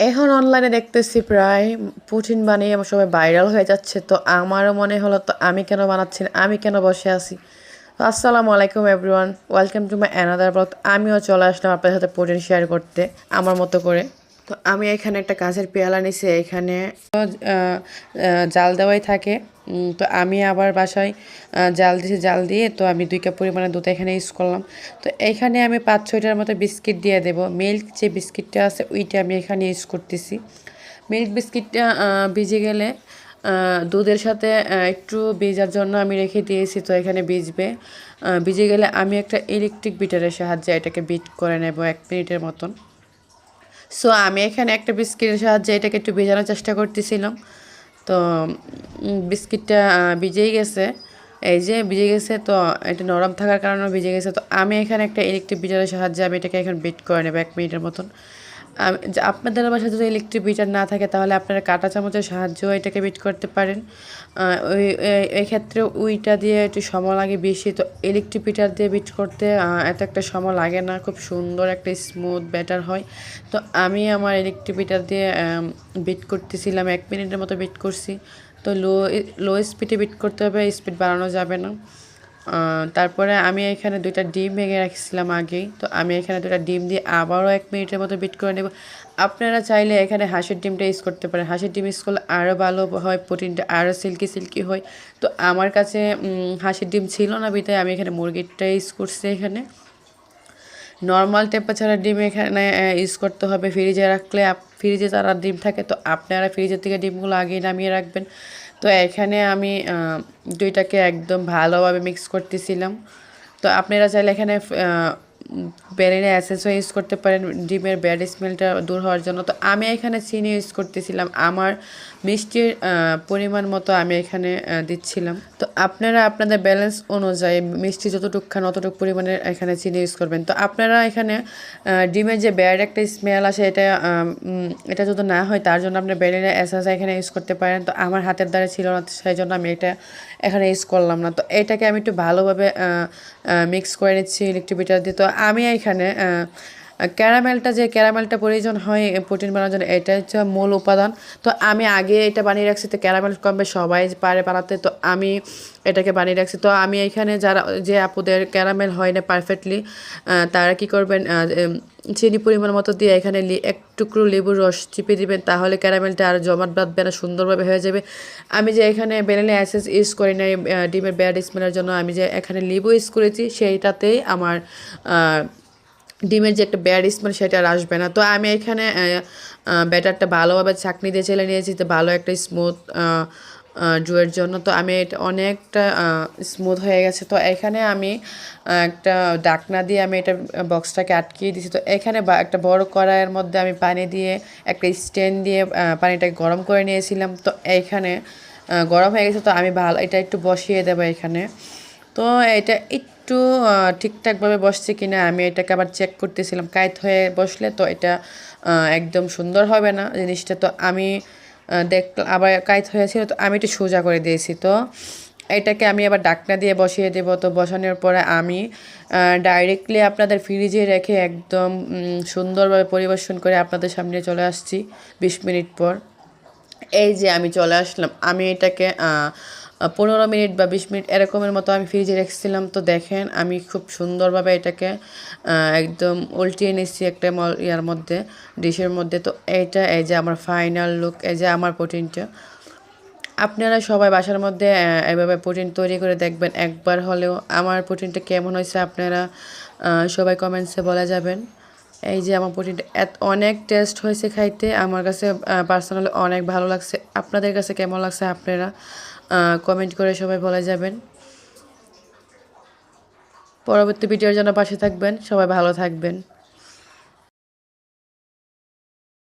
এখন অনলাইনে দেখতেছি প্রায় প্রোটিন বানিয়ে আমার সবাই ভাইরাল হয়ে যাচ্ছে, তো আমারও মনে হলো তো আমি কেন বানাচ্ছি না, আমি কেন বসে আছি। তো আসসালামু আলাইকুম everyone, welcome to my another blog. আমিও চলে আসলাম আপনাদের সাথে প্রোটিন শেয়ার করতে আমার মতো করে। তো আমি এখানে একটা কাঁচের পেয়ালা নিছি, এখানে জাল দেওয়াই থাকে। তো আমি আবার বাসায় জাল দিয়ে তো আমি 2 কাপ পরিমাণে দুধ এখানে ইউজ করলাম। তো এখানে আমি 5-6টার মতো বিস্কিট দিয়ে দেব। মিল্ক যে বিস্কিটটা আছে ওইটা আমি এখানে ইউজ করতেছি। মিল্ক বিস্কিটটা ভিজে গেলে দুধের সাথে একটু ভিজার জন্য আমি রেখে দিয়েছি, তো এখানে ভিজে গেলে আমি একটা ইলেকট্রিক বিটারের সাহায্যে এটাকে বিট করে নেব 1 মিনিটের মতন। সো আমি এখানে একটা বিস্কিটের সাহায্যে এটাকে একটু ভেজানোর চেষ্টা করতেছিলাম। তো বিস্কিটটা ভিজেই গেছে, এই যে ভিজে গেছে, তো এটা নরম থাকার কারণে ভিজে গেছে। তো আমি এখানে একটা ইলেকট্রিক বিটারের সাহায্যে আমি এটাকে এখন বিট করে নেব 1 মিনিটের মতন। আপনাদের বাসায় যদি ইলেকট্রিক বিটার না থাকে তাহলে আপনারা কাঁটা চামচের সাহায্যেও এটাকে বিট করতে পারেন। এই ক্ষেত্রে উইটা দিয়ে একটু সময় লাগে বেশি, তো ইলেকট্রিক বিটার দিয়ে বিট করতে এত একটা সময় লাগে না, খুব সুন্দর একটা স্মুথ ব্যাটার হয়। তো আমি আমার ইলেকট্রিক বিটার দিয়ে বিট করতেছিলাম, 1 মিনিটের মতো বিট করছি। তো লো স্পিডে বিট করতে হবে, স্পিড বাড়ানো যাবে না। তারপরে আমি এখানে 2টা ডিম ভেঙে রাখছিলাম আগেই, তো আমি এখানে 2টা ডিম দিয়ে আবারও 1 মিনিটের মতো বিট করে নেব। আপনারা চাইলে এখানে হাঁসের ডিমটা ইউজ করতে পারেন, হাঁসের ডিম ইউজ করলে আরও ভালো হয়, প্রোটিনটা আরও সিল্কি হয়। তো আমার কাছে হাঁসের ডিম ছিল না, বিধায় আমি এখানে মুরগিরটা ইউজ করছি। এখানে নর্মাল টেম্পারেচারের ডিম এখানে ইউজ করতে হবে। ফ্রিজে রাখলে ফ্রিজে যারা ডিম থাকে, তো আপনারা ফ্রিজের থেকে ডিমগুলো আগেই নামিয়ে রাখবেন। তো এখানে আমি দুইটাকে একদম ভালোভাবে মিক্স করতেছিলাম। তো আপনারা চাইলে এখানে ভ্যানিলা এসেন্সও ইউজ করতে পারেন ডিমের ব্যাড স্মেলটা দূর হওয়ার জন্য। তো আমি এখানে চিনি ইউজ করতেছিলাম, আমার মিষ্টির পরিমাণ মতো আমি এখানে দিচ্ছিলাম। তো আপনারা আপনাদের ব্যালেন্স অনুযায়ী মিষ্টি যতটুকু খান অতটুকু পরিমাণে এখানে চিনি ইউজ করবেন। তো আপনারা এখানে ডিমের যে ব্যাড একটা স্মেল আসে, এটা যদি না হয় তার জন্য আপনি ভ্যানিলা এসেন্স এখানে ইউজ করতে পারেন। তো আমার হাতের দ্বারা ছিল না, সেই জন্য আমি এটা এখানে ইউজ করলাম না। তো এটাকে আমি একটু ভালোভাবে মিক্স করে নিচ্ছি ইলেকট্রিক বিটার দিয়ে। তো আমি এখানে ক্যারামেলটা প্রয়োজন হয় প্রোটিন বানানোর জন্য, এটা হচ্ছে মূল উপাদান। তো আমি আগে এটা বানিয়ে রাখছি, তো ক্যারামেল কমবে সবাই পারে বানাতে, তো আমি এটাকে বানিয়ে রাখছি। তো আমি এখানে যে আপুদের ক্যারামেল হয় না পারফেক্টলি, তারা কি করবেন, চিনি পরিমাণ মতো দিয়ে এখানে এক টুকরো লেবুর রস চিপে দিবেন, তাহলে ক্যারামেলটা আর জমাট বাঁধবে না, সুন্দরভাবে হয়ে যাবে। আমি যে এখানে ভ্যানিলা এসেন্স ইউজ করি নাই ডিমের ব্যাড স্মেলের জন্য, আমি যে এখানে লেবু ইউজ করেছি সেইটাতেই আমার ডিমের যে একটা ব্যাড স্মেল সেটা আর আসবে না। তো আমি এখানে ব্যাটারটা ভালোভাবে ছাঁকনি দিয়ে চেলে নিয়েছি, তো ভালো একটা স্মুথ ডোয়ের জন্য। তো আমি এটা অনেকটা স্মুথ হয়ে গেছে। তো এখানে আমি একটা ঢাকনা দিয়ে আমি এটা বক্সটাকে আটকিয়ে দিয়েছি। তো এখানে একটা বড় কড়াইয়ের মধ্যে আমি পানি দিয়ে একটা স্ট্যান্ড দিয়ে পানিটাকে গরম করে নিয়েছিলাম। তো এইখানে গরম হয়ে গেছে, তো আমি এটা একটু বসিয়ে দেবো এখানে। তো এটা একটু ঠিকঠাকভাবে বসছে কিনা আমি এটাকে আবার চেক করতেছিলাম। কাইত হয়ে বসলে তো এটা একদম সুন্দর হবে না জিনিসটা। তো আমি দেখলাম আবার কাইত হয়েছিল, তো আমি একটু সোজা করে দিয়েছি। তো এটাকে আমি আবার ঢাকনা দিয়ে বসিয়ে দেবো। তো বসানোর পরে আমি ডাইরেক্টলি আপনাদের ফ্রিজে রেখে একদম সুন্দরভাবে পরিবেশন করে আপনাদের সামনে চলে আসছি 20 মিনিট পর। এই যে আমি চলে আসলাম, আমি এটাকে 15 মিনিট বা 20 মিনিট এরকমের মতো আমি ফ্রিজে রেখেছিলাম। তো দেখেন আমি খুব সুন্দরভাবে এটাকে একদম উল্টিয়ে নিচ্ছি একটা ডিশের মধ্যে। তো এই যে আমার ফাইনাল লুক, এই যে আমার প্রোটিনটা। আপনারা সবাই বাসার মধ্যে এভাবে প্রোটিন তৈরি করে দেখবেন একবার হলেও। আমার প্রোটিনটা কেমন হয়েছে আপনারা সবাই কমেন্টসে বলে যাবেন। এই যে আমার প্রোটিনটা অনেক টেস্ট হয়েছে খাইতে, আমার কাছে পার্সোনালি অনেক ভালো লাগছে। আপনাদের কাছে কেমন লাগছে আপনারা কমেন্ট করে সবাই বলে যাবেন। পরবর্তী ভিডিওর জন্য পাশে থাকবেন, সবাই ভালো থাকবেন।